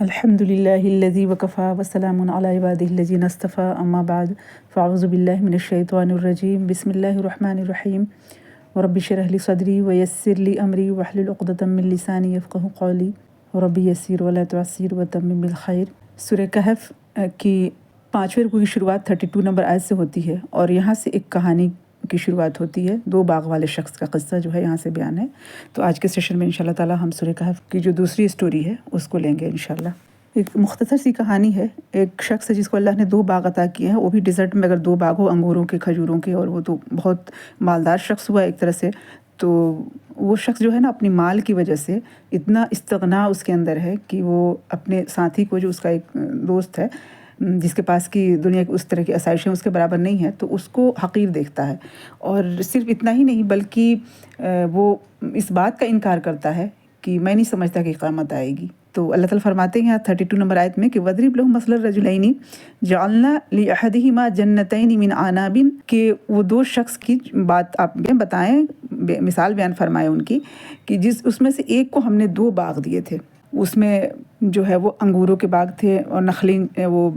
الحمد لله الذي وكفى وسلام على عباده الذين اصطفى أما بعد فأعوذ بالله من الشيطان الرجيم بسم الله الرحمن الرحيم ورب اشرح لي صدري ويسر لي أمري واحلل عقدة من لساني يفقهوا قولي ورب يسر ولا تعسر وتمم بالخير۔ سورہ کہف کی 5ویں رکوع کی شروعات 32 نمبر آیت سے ہوتی ہے اور یہاں سے ایک کہانی کی شروعات ہوتی ہے۔ 2 باغ والے شخص کا قصہ جو ہے یہاں سے بیان ہے۔ تو آج کے سیشن میں انشاءاللہ تعالی ہم سورہ کہف کی جو دوسری سٹوری ہے اس کو لیں گے انشاءاللہ۔ ایک مختصر سی کہانی ہے۔ ایک شخص ہے جس کو اللہ نے 2 باغ عطا کیے ہیں، وہ بھی ڈیزرٹ میں۔ اگر 2 باغ ہو انگوروں کے، کھجوروں کے، اور وہ تو بہت مالدار شخص ہوا ایک طرح سے۔ تو وہ شخص جو ہے نا اپنی مال کی وجہ سے اتنا استغنا اس کے اندر ہے کہ وہ اپنے ساتھی کو، جو اس کا ایک دوست ہے جس کے پاس کی دنیا کی اس طرح کی آسائشیں اس کے برابر نہیں ہے، تو اس کو حقیر دیکھتا ہے۔ اور صرف اتنا ہی نہیں بلکہ وہ اس بات کا انکار کرتا ہے کہ میں نہیں سمجھتا کہ قیامت آئے گی۔ تو اللہ تعالیٰ فرماتے ہیں 32 نمبر آیت میں کہ وَضْرِبْ لَهُمْ مَثَلَ الرَّجُلَيْنِ جَعَلْنَا لِأَحَدِهِمَا جَنَّتَيْنِ مِنْ عَنَابٍ، کہ وہ 2 شخص کی بات آپ بتائیں، مثال بیان فرمائے ان کی، کہ اس میں سے ایک کو ہم نے 2 باغ دیے تھے۔ اس میں جو ہے وہ انگوروں کے باغ تھے اور نخلین، وہ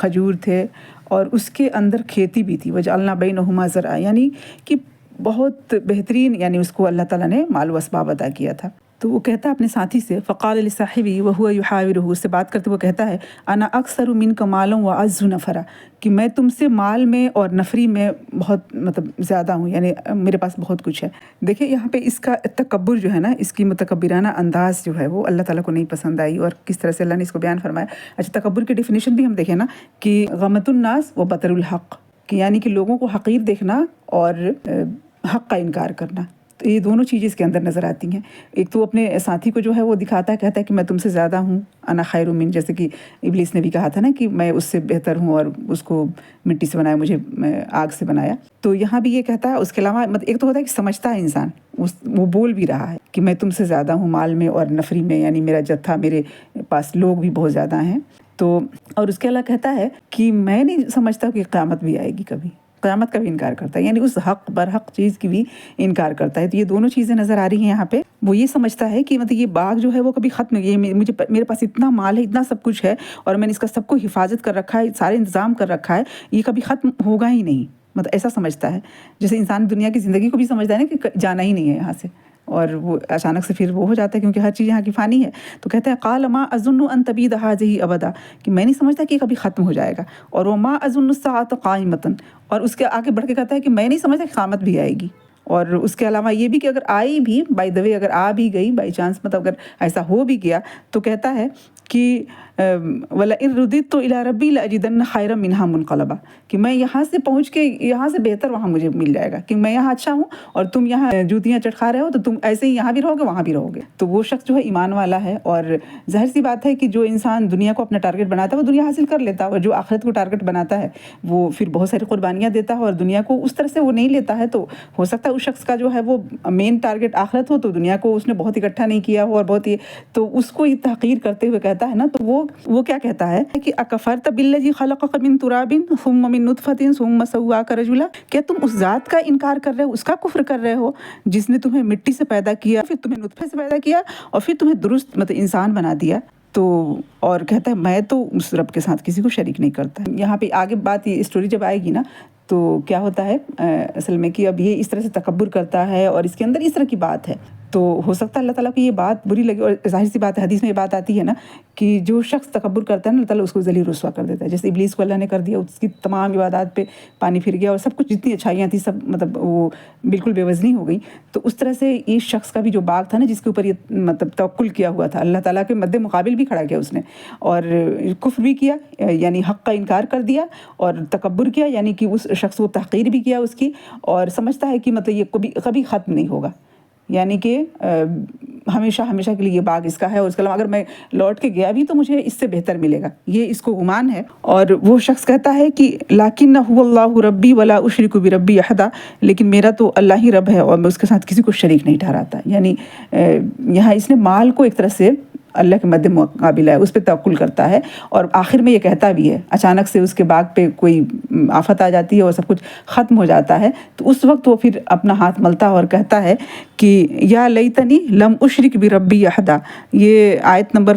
کھجور تھے، اور اس کے اندر کھیتی بھی تھی۔ وَجَعَلْنَا بَيْنَهُمَا زَرْعًا، یعنی کہ بہت بہترین، یعنی اس کو اللہ تعالیٰ نے مال و اسباب عطا کیا تھا۔ تو وہ کہتا ہے اپنے ساتھی سے، فقال لصاحبہ وهو يحاوره، اس سے بات کرتے وہ کہتا ہے، انا اکثر منک مالا واعز نفرا، کہ میں تم سے مال میں اور نفری میں بہت زیادہ ہوں، یعنی میرے پاس بہت کچھ ہے۔ دیکھیں یہاں پہ اس کا تکبر جو ہے نا، اس کی متکبرانہ انداز جو ہے وہ اللہ تعالیٰ کو نہیں پسند آئی، اور کس طرح سے اللہ نے اس کو بیان فرمایا۔ اچھا، تکبر کی ڈیفینیشن بھی ہم دیکھیں نا کہ غمت الناس و بطر الحق، کہ یعنی کہ لوگوں کو حقیر دیکھنا اور حق کا انکار کرنا۔ تو یہ دونوں چیزیں اس کے اندر نظر آتی ہیں۔ ایک تو اپنے ساتھی کو جو ہے وہ دکھاتا ہے، کہتا ہے کہ میں تم سے زیادہ ہوں، انا خیر من، جیسے کہ ابلیس نے بھی کہا تھا نا کہ میں اس سے بہتر ہوں، اور اس کو مٹی سے بنایا، مجھے آگ سے بنایا۔ تو یہاں بھی یہ کہتا ہے۔ اس کے علاوہ ایک تو ہوتا ہے کہ سمجھتا ہے انسان، وہ بول بھی رہا ہے کہ میں تم سے زیادہ ہوں مال میں اور نفری میں، یعنی میرا جتھا، میرے پاس لوگ بھی بہت زیادہ ہیں۔ تو اور اس کے علاوہ کہتا ہے کہ میں نہیں سمجھتا کہ قیامت بھی آئے گی کبھی، قیامت کا بھی انکار کرتا ہے، یعنی اس حق برحق چیز کی بھی انکار کرتا ہے۔ تو یہ دونوں چیزیں نظر آ رہی ہیں یہاں پہ۔ وہ یہ سمجھتا ہے کہ یہ باغ جو ہے وہ کبھی ختم نہیں، میرے پاس اتنا مال ہے، اتنا سب کچھ ہے، اور میں نے اس کا سب کو حفاظت کر رکھا ہے، سارے انتظام کر رکھا ہے، یہ کبھی ختم ہوگا ہی نہیں۔ ایسا سمجھتا ہے، جیسے انسان دنیا کی زندگی کو بھی سمجھتا ہے نا کہ جانا ہی نہیں ہے یہاں سے، اور وہ اچانک سے پھر وہ ہو جاتا ہے کیونکہ ہر چیز یہاں کی فانی ہے۔ تو کہتا ہے قال ما اظن ان تبید هذه ابدا، کہ میں نہیں سمجھتا کہ یہ کبھی ختم ہو جائے گا۔ اور وما اظن الساعة قائمة، اور اس کے آگے بڑھ کے کہتا ہے کہ میں نہیں سمجھتا کہ قیامت بھی آئے گی۔ اور اس کے علاوہ یہ بھی کہ اگر آئی بھی، بائی دا وے اگر آ بھی گئی بائی چانس، اگر ایسا ہو بھی گیا، تو کہتا ہے کہ وَلَئِن رُدِدتُّ إِلَىٰ رَبِّي لَأَجِدَنَّ خَيْرًا مِنْهَا مُنْقَلَبًا، کہ میں یہاں سے پہنچ کے یہاں سے بہتر وہاں مجھے مل جائے گا، کہ میں یہاں اچھا ہوں اور تم یہاں جوتیاں چٹکھا رہے ہو، تو تم ایسے ہی یہاں بھی رہو گے وہاں بھی رہو گے۔ تو وہ شخص جو ہے ایمان والا ہے، اور ظاہر سی بات ہے کہ جو انسان دنیا کو اپنا ٹارگٹ بناتا ہے وہ دنیا حاصل کر لیتا ہے، اور جو آخرت کو ٹارگٹ بناتا ہے وہ پھر بہت ساری قربانیاں دیتا ہے، اور دنیا کو اس طرح سے وہ نہیں لیتا ہے۔ تو ہو سکتا ہے اس شخص کا جو ہے وہ مین ٹارگٹ آخرت ہو، تو دنیا کو اس نے بہت اکٹھا نہیں کیا ہو، اور بہت ہی، تو اس کو یہ تحقیر کرتے ہوئے کہتا ہے نا، تو وہ کیا کہتا ہے کہ اکفرت بالذی خلقک من تراب ثم من نطفۃ ثم سواک رجلا، کیا تم اس ذات کا انکار کر رہے ہو، اس کا کفر کر رہے ہو جس نے تمہیں مٹی سے پیدا کیا، پھر تمہیں نطفے سے پیدا کیا، اور پھر تمہیں درست انسان بنا دیا۔ تو اور کہتا ہے میں تو اس رب کے ساتھ کسی کو شریک نہیں کرتا۔ یہاں پہ آگے بات، یہ اسٹوری جب آئے گی نا، تو کیا ہوتا ہے اصل میں کہ اب یہ اس طرح سے تکبر کرتا ہے، اور اس کے اندر اس طرح کی بات ہے، تو ہو سکتا ہے اللہ تعالیٰ کو یہ بات بری لگے۔ اور ظاہر سی بات ہے، حدیث میں یہ بات آتی ہے نا کہ جو شخص تکبر کرتا ہے نا، اللہ تعالیٰ اس کو ذلیل رسوا کر دیتا ہے۔ جیسے ابلیس کو اللہ نے کر دیا، اس کی تمام عبادات پہ پانی پھر گیا، اور سب کچھ جتنی اچھائیاں تھیں سب وہ بالکل بے وزنی ہو گئی۔ تو اس طرح سے اس شخص کا بھی جو باغ تھا نا، جس کے اوپر یہ توکل کیا ہوا تھا، اللہ تعالیٰ کے مد مقابل بھی کھڑا کیا اس نے، اور کفر بھی کیا، یعنی حق کا انکار کر دیا، اور تکبر کیا، یعنی کہ اس شخص کو تحقیر بھی کیا اس کی، اور سمجھتا ہے کہ یہ کبھی ختم نہیں ہوگا، یعنی کہ ہمیشہ کے لیے یہ باغ اس کا ہے، اور اس کے علاوہ اگر میں لوٹ کے گیا بھی تو مجھے اس سے بہتر ملے گا، یہ اس کو گمان ہے۔ اور وہ شخص کہتا ہے کہ لَٰكِنَّ هُوَ اللَّهُ رَبِّي وَلَا أُشْرِكُ بِرَبِّي أَحَدًا، لیکن میرا تو اللہ ہی رب ہے اور میں اس کے ساتھ کسی کو شریک نہیں ٹھہراتا۔ یعنی یہاں اس نے مال کو ایک طرح سے اللہ کے مد مقابل ہے، اس پہ توکل کرتا ہے، اور آخر میں یہ کہتا بھی ہے، اچانک سے اس کے باغ پہ کوئی آفت آ جاتی ہے اور سب کچھ ختم ہو جاتا ہے، تو اس وقت وہ پھر اپنا ہاتھ ملتا اور کہتا ہے کہ یا لیتنی لم اشرک بربی احدا۔ یہ آیت نمبر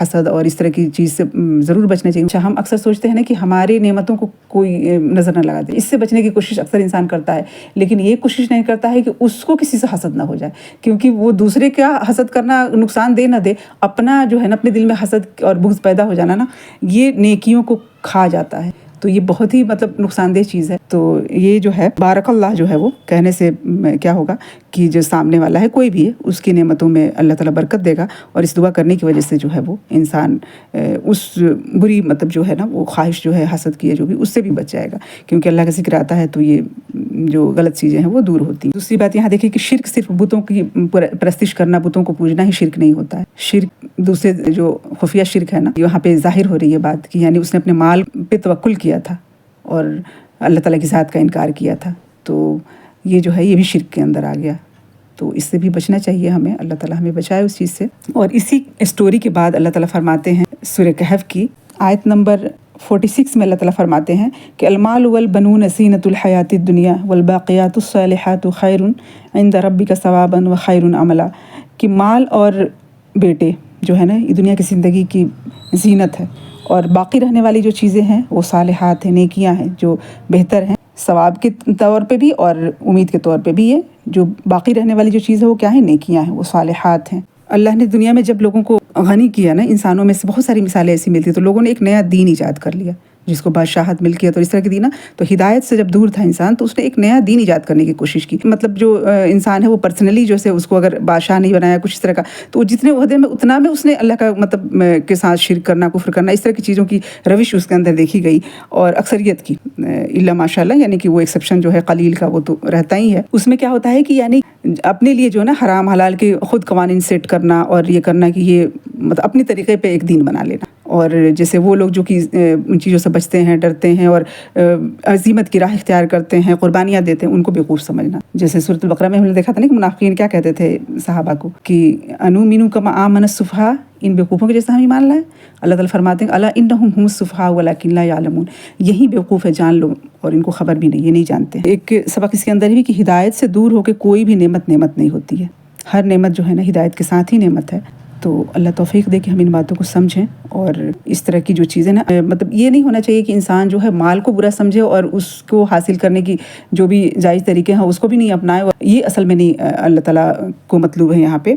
حسد اور اس طرح کی چیز سے ضرور بچنا چاہیے. ہم اکثر سوچتے ہیں نا کہ ہماری نعمتوں کو کوئی نظر نہ لگا دے. اس سے بچنے کی کوشش اکثر انسان کرتا ہے، لیکن یہ کوشش نہیں کرتا ہے کہ اس کو کسی سے حسد نہ ہو جائے، کیونکہ وہ دوسرے کا حسد کرنا نقصان دے نہ دے، اپنا جو ہے نا اپنے دل میں حسد اور بغض پیدا ہو جانا نا، یہ نیکیوں کو کھا جاتا ہے. تو یہ بہت ہی نقصان دہ چیز ہے. تو یہ جو ہے بارک اللہ جو ہے وہ کہنے سے کیا ہوگا کہ جو سامنے والا ہے کوئی بھی ہے اس کی نعمتوں میں اللہ تعالیٰ برکت دے گا، اور اس دعا کرنے کی وجہ سے جو ہے وہ انسان اس بری جو ہے نا وہ خواہش جو ہے حسد کی ہے جو بھی، اس سے بھی بچ جائے گا، کیونکہ اللہ کا ذکر آتا ہے تو یہ جو غلط چیزیں ہیں وہ دور ہوتی ہیں. دوسری بات یہاں دیکھیں کہ شرک صرف بتوں کی پرستش کرنا، بتوں کو پوجنا ہی شرک نہیں ہوتا ہے. شرک دوسرے جو خفیہ شرک ہے نا، یہاں پہ ظاہر ہو رہی ہے بات کہ یعنی اس نے اپنے مال پہ توکل کیا تھا اور اللہ تعالیٰ کی ذات کا انکار کیا تھا، تو یہ جو ہے یہ بھی شرک کے اندر آ گیا. تو اس سے بھی بچنا چاہیے ہمیں، اللہ تعالیٰ ہمیں بچائے اس چیز سے. اور اسی اسٹوری کے بعد اللہ تعالیٰ فرماتے ہیں سورہ کہف کی آیت نمبر 46 میں اللہ تعالیٰ فرماتے ہیں کہ المال والبنون زینۃ الحیات الدنیا والباقیات الصالحات خیر عند ربک ثوابا وخیر عملا. کہ مال اور بیٹے جو ہے نا یہ دنیا کی زندگی کی زینت ہے، اور باقی رہنے والی جو چیزیں ہیں وہ صالحات ہیں، نیکیاں ہیں جو بہتر ہیں ثواب کے طور پہ بھی اور امید کے طور پہ بھی. ہے جو باقی رہنے والی جو چیز ہے وہ کیا ہے؟ نیکیاں ہیں، وہ صالحات ہیں. اللہ نے دنیا میں جب لوگوں کو غنی کیا نا، انسانوں میں سے بہت ساری مثالیں ایسی ملتی، تو لوگوں نے ایک نیا دین ایجاد کر لیا جس کو بادشاہت ملکیت اور اس طرح کی دی نا. تو ہدایت سے جب دور تھا انسان تو اس نے ایک نیا دین ایجاد کرنے کی کوشش کی. جو انسان ہے وہ پرسنلی جو سے اس کو اگر بادشاہ نہیں بنایا کچھ اس طرح کا، تو جتنے عہدے میں اتنا میں اس نے اللہ کا کے ساتھ شرک کرنا، کفر کرنا، اس طرح کی چیزوں کی روش اس کے اندر دیکھی گئی. اور اکثریت کی الا ماشاء اللہ، یعنی کہ وہ ایکسیپشن جو ہے قلیل کا وہ تو رہتا ہی ہے. اس میں کیا ہوتا ہے کہ یعنی اپنے لیے جو ہے نا حرام حلال کے خود قوانین سیٹ کرنا اور یہ کرنا کہ یہ اپنی طریقے پہ ایک دین بنا لینا. اور جیسے وہ لوگ جو کہ ان چیزوں سے بچتے ہیں، ڈرتے ہیں اور عزیمت کی راہ اختیار کرتے ہیں، قربانیاں دیتے ہیں، ان کو بیوقوف سمجھنا. جیسے سورۃ البقرہ میں ہم نے دیکھا تھا نا کہ منافقین کیا کہتے تھے صحابہ کو کہ انؤمن کما آمن السفہاء، ان بیوقوفوں کے جیسا ہم ایمان لائیں. اللہ تعالیٰ فرماتے ہیں الا انہم هم السفہاء ولکن لا یعلمون، یہی بیوقوف ہے، جان لو، اور ان کو خبر بھی نہیں، یہ نہیں جانتے. ایک سبق اس کے اندر بھی کہ ہدایت سے دور ہو کے کوئی بھی نعمت نہیں ہوتی ہے. ہر نعمت جو ہے نا ہدایت کے ساتھ ہی نعمت ہے. تو اللہ توفیق دے کہ ہم ان باتوں کو سمجھیں. اور اس طرح کی جو چیزیں نا یہ نہیں ہونا چاہیے کہ انسان جو ہے مال کو برا سمجھے اور اس کو حاصل کرنے کی جو بھی جائز طریقے ہیں اس کو بھی نہیں اپنائے. یہ اصل میں نہیں اللہ تعالیٰ کو مطلوب ہے. یہاں پہ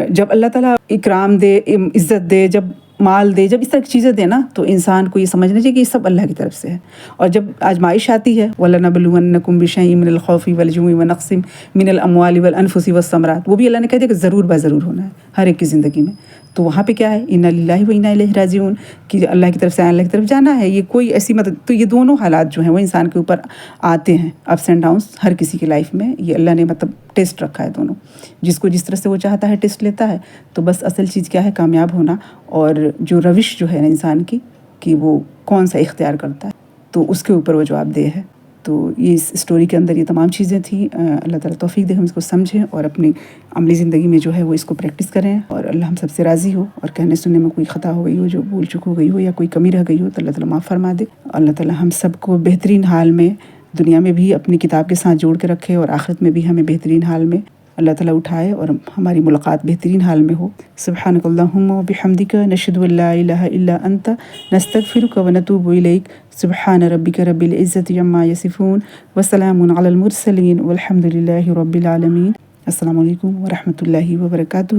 جب اللہ تعالیٰ اکرام دے، عزت دے، جب مال دے، جب اس طرح کی چیزیں دے نا، تو انسان کو یہ سمجھنا چاہیے کہ یہ سب اللہ کی طرف سے ہے. اور جب آزمائش آتی ہے وَلَنَبْلُوَنَّكُمْ بِشَيْءٍ مِّنَ الْخَوْفِ وَالْجُوعِ وَنَقْصٍ مِّنَ الْأَمْوَالِ وَالْأَنفُسِ وَالثَّمَرَاتِ، وہ بھی اللہ نے کہہ دیا کہ ضرور ضرور ہونا ہے ہر ایک کی زندگی میں. تو وہاں پہ کیا ہے اِنَّا لِلَّهِ وَإِنَّا إِلَيْهِ راجعون، کہ اللہ کی طرف سے اللہ کی طرف جانا ہے. یہ کوئی ایسی تو یہ دونوں حالات جو ہیں وہ انسان کے اوپر آتے ہیں، اپس اینڈ ڈاؤنس ہر کسی کی لائف میں. یہ اللہ نے ٹیسٹ رکھا ہے دونوں، جس کو جس طرح سے وہ چاہتا ہے ٹیسٹ لیتا ہے. تو بس اصل چیز کیا ہے؟ کامیاب ہونا، اور جو روش جو ہے نا انسان کی کہ وہ کون سا اختیار کرتا ہے، تو اس کے اوپر وہ جواب دہ ہے. تو یہ اس اسٹوری کے اندر یہ تمام چیزیں تھیں. اللہ تعالیٰ توفیق دے ہم اس کو سمجھیں اور اپنی عملی زندگی میں جو ہے وہ اس کو پریکٹس کریں. اور اللہ ہم سب سے راضی ہو، اور کہنے سننے میں کوئی خطا ہو گئی ہو، جو بھول چک ہو گئی ہو یا کوئی کمی رہ گئی ہو، تو اللہ تعالیٰ معاف فرما دے. اللہ تعالیٰ ہم سب کو بہترین حال میں دنیا میں بھی اپنی کتاب کے ساتھ جوڑ کے رکھے، اور آخرت میں بھی ہمیں بہترین حال میں اللہ تعالیٰ اٹھائے اور ہماری ملاقات بہترین حال میں ہو. سبحانک اللہم و بحمدک، نشہد ان لا الہ الا انت، نستغفرک و نتوب الیک. سبحان ربک رب العزت عما یصفون، وسلام علی المرسلین، والحمد للہ رب العالمین. السلام علیکم ورحمۃ اللہ وبرکاتہ.